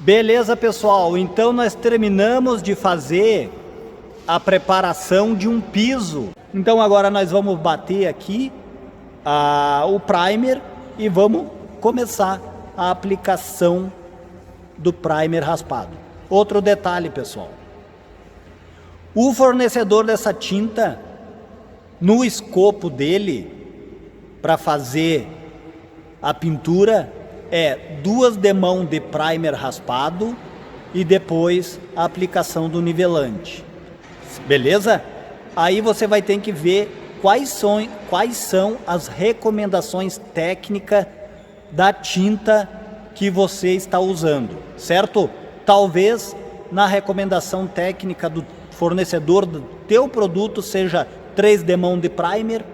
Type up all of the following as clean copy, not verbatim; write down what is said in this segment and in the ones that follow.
Beleza, pessoal, então nós terminamos de fazer a preparação de um piso. Então agora nós vamos bater aqui o primer e vamos começar a aplicação do primer raspado. Outro detalhe, pessoal, o fornecedor dessa tinta, no escopo dele para fazer a pintura, é 2 demãos de primer raspado e depois a aplicação do nivelante. Beleza? Aí você vai ter que ver quais são as recomendações técnicas da tinta que você está usando, certo? Talvez na recomendação técnica do fornecedor do teu produto seja 3 demãos de primer,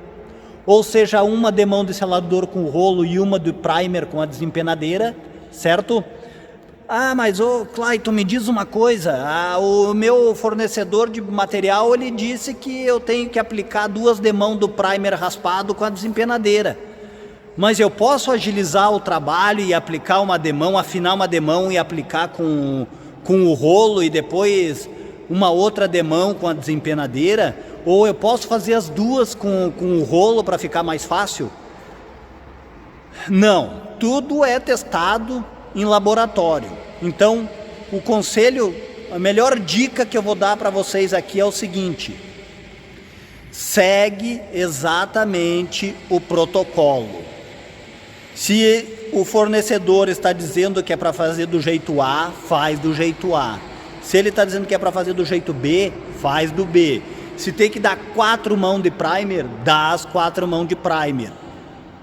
ou seja, uma demão de selador com rolo e uma de primer com a desempenadeira, certo? Mas Clayton, me diz uma coisa, o meu fornecedor de material, ele disse que eu tenho que aplicar 2 demãos do primer raspado com a desempenadeira. Mas eu posso agilizar o trabalho e aplicar uma demão, afinar uma demão e aplicar com o rolo e depois uma outra demão com a desempenadeira? Ou eu posso fazer as duas com o rolo para ficar mais fácil? Não, tudo é testado em laboratório. Então, o conselho, a melhor dica que eu vou dar para vocês aqui é o seguinte: segue exatamente o protocolo. Se o fornecedor está dizendo que é para fazer do jeito A, faz do jeito A. Se ele está dizendo que é para fazer do jeito B, faz do B. Se tem que dar 4 mãos de primer, dá as 4 mãos de primer.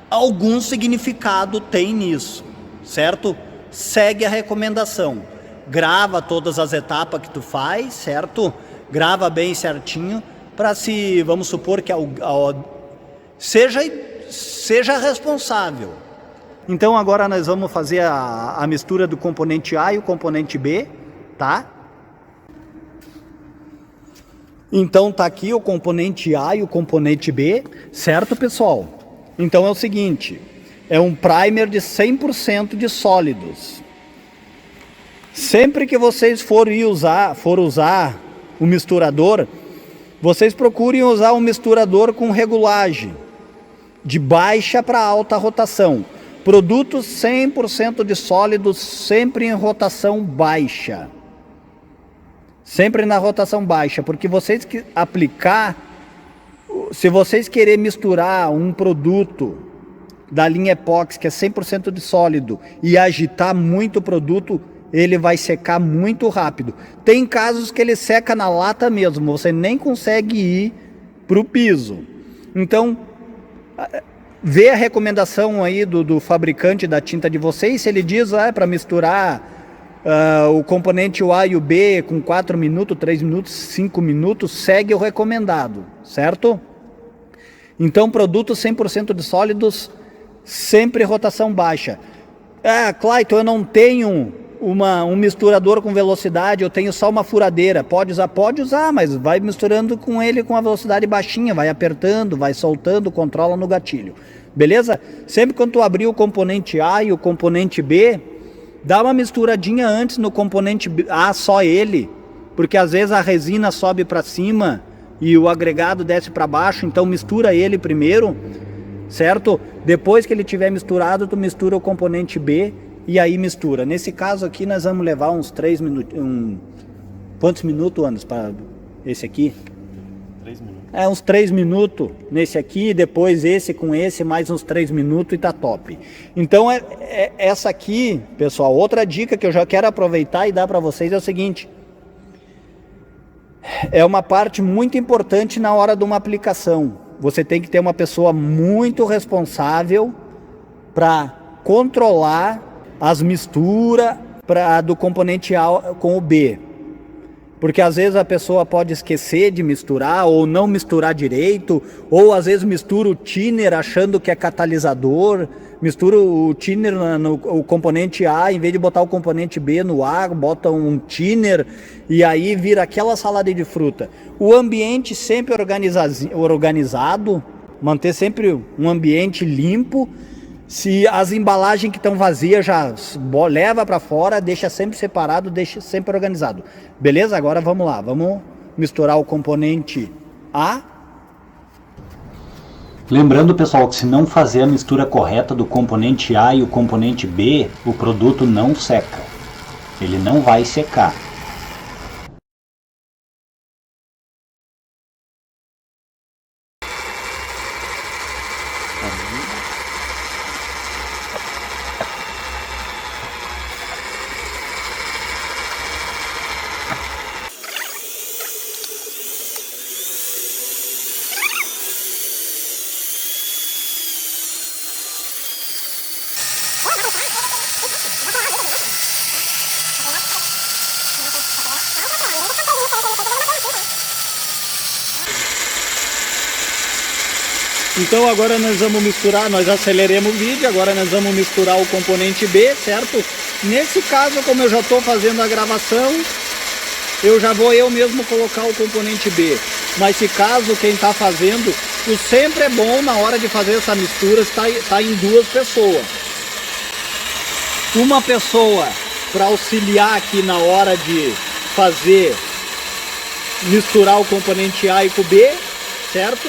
Algum significado tem nisso, certo? Segue a recomendação. Grava todas as etapas que tu faz, certo? Grava bem certinho, para se, vamos supor que seja responsável. Então agora nós vamos fazer a mistura do componente A e o componente B, tá? Então tá aqui o componente A e o componente B, certo, pessoal? Então é o seguinte, é um primer de 100% de sólidos. Sempre que vocês for usar o misturador, vocês procurem usar um misturador com regulagem de baixa para alta rotação. Produtos 100% de sólidos, sempre em rotação baixa. Sempre na rotação baixa, porque vocês que aplicar, se vocês querem misturar um produto da linha epóxi que é 100% de sólido e agitar muito o produto, ele vai secar muito rápido. Tem casos que ele seca na lata mesmo, você nem consegue ir para o piso. Então, vê a recomendação aí do fabricante da tinta de vocês, se ele diz para misturar o componente A e o B com 4 minutos, 3 minutos, 5 minutos, segue o recomendado, certo? Então, produtos 100% de sólidos, sempre rotação baixa. Clayton, eu não tenho um misturador com velocidade, eu tenho só uma furadeira. Pode usar, mas vai misturando com ele com a velocidade baixinha, vai apertando, vai soltando, controla no gatilho. Beleza? Sempre quando tu abrir o componente A e o componente B, dá uma misturadinha antes no componente A, só ele, porque às vezes a resina sobe para cima e o agregado desce para baixo, então mistura ele primeiro, certo? Depois que ele tiver misturado, tu mistura o componente B e aí mistura. Nesse caso aqui nós vamos levar uns 3 minutos, quantos minutos, Anderson, para esse aqui? 3 minutos. Uns 3 minutos nesse aqui, depois esse com esse, mais uns 3 minutos e tá top. Então essa aqui, pessoal, outra dica que eu já quero aproveitar e dar para vocês é o seguinte: é uma parte muito importante na hora de uma aplicação. Você tem que ter uma pessoa muito responsável para controlar as misturas do componente A com o B. Porque às vezes a pessoa pode esquecer de misturar ou não misturar direito, ou às vezes mistura o thinner achando que é catalisador, mistura o thinner no componente A, em vez de botar o componente B no A, bota um thinner e aí vira aquela salada de fruta. O ambiente sempre organizado, manter sempre um ambiente limpo, Se as embalagens que estão vazias já leva para fora, deixa sempre separado, deixa sempre organizado. Beleza? Agora vamos lá, vamos misturar o componente A. Lembrando, pessoal, que se não fazer a mistura correta do componente A e o componente B, o produto não seca. Ele não vai secar. Então agora nós vamos misturar, nós aceleremos o vídeo, agora nós vamos misturar o componente B, certo? Nesse caso, como eu já estou fazendo a gravação, eu já vou eu mesmo colocar o componente B. Mas se caso quem está fazendo, o sempre é bom na hora de fazer essa mistura estar em duas pessoas. Uma pessoa para auxiliar aqui na hora de fazer, misturar o componente A e com o B, certo?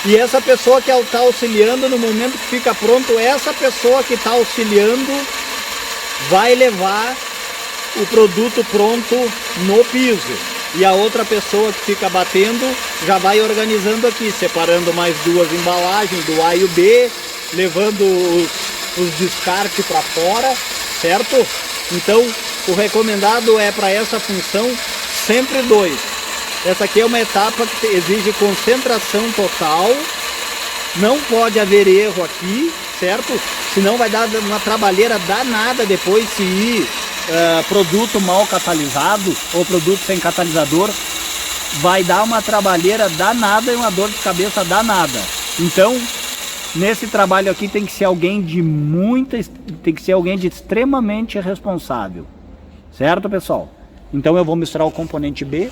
E essa pessoa que está auxiliando, no momento que fica pronto, essa pessoa que está auxiliando vai levar o produto pronto no piso. E a outra pessoa que fica batendo já vai organizando aqui, separando mais duas embalagens do A e o B, levando os descartes para fora, certo? Então, o recomendado é para essa função sempre dois. Essa aqui é uma etapa que exige concentração total, não pode haver erro aqui, certo? Senão vai dar uma trabalheira danada depois se ir produto mal catalisado ou produto sem catalisador, vai dar uma trabalheira danada e uma dor de cabeça danada. Então, nesse trabalho aqui tem que ser alguém de extremamente responsável, certo, pessoal? Então eu vou misturar o componente B.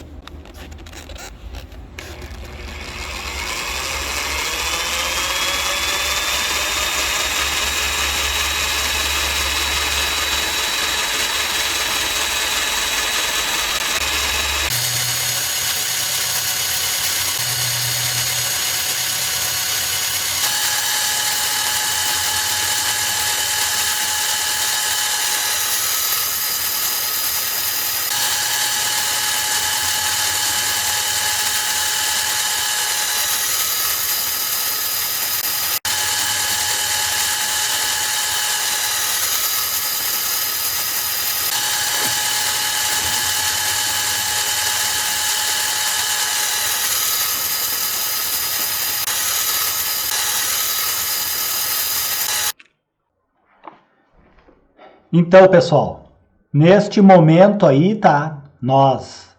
Então, pessoal, neste momento aí, tá? Nós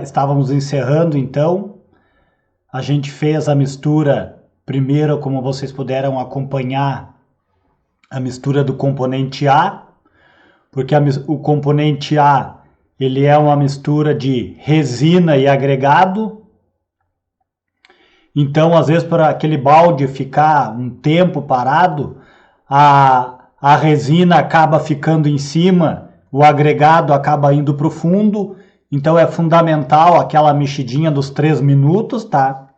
estávamos encerrando, então. A gente fez a mistura, primeiro, como vocês puderam acompanhar, a mistura do componente A, porque o componente A, ele é uma mistura de resina e agregado. Então, às vezes, para aquele balde ficar um tempo parado, a resina acaba ficando em cima, o agregado acaba indo para o fundo, então é fundamental aquela mexidinha dos 3 minutos, tá?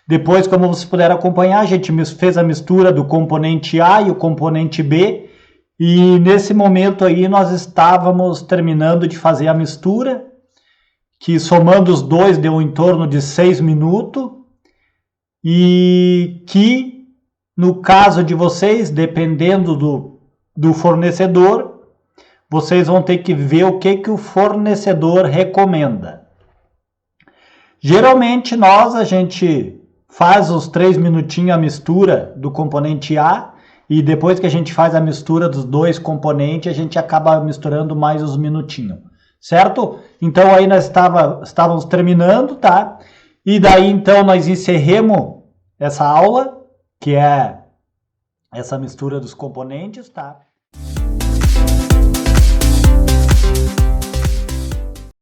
Depois, como vocês puderam acompanhar, a gente fez a mistura do componente A e o componente B, e nesse momento aí nós estávamos terminando de fazer a mistura, que somando os dois deu em torno de 6 minutos, e que no caso de vocês, dependendo do fornecedor, vocês vão ter que ver o que o fornecedor recomenda. Geralmente a gente faz os 3 minutinhos a mistura do componente A e depois que a gente faz a mistura dos dois componentes, a gente acaba misturando mais os minutinhos, certo? Então aí nós estávamos terminando, tá? E daí então nós encerremos essa aula, que é essa mistura dos componentes, tá?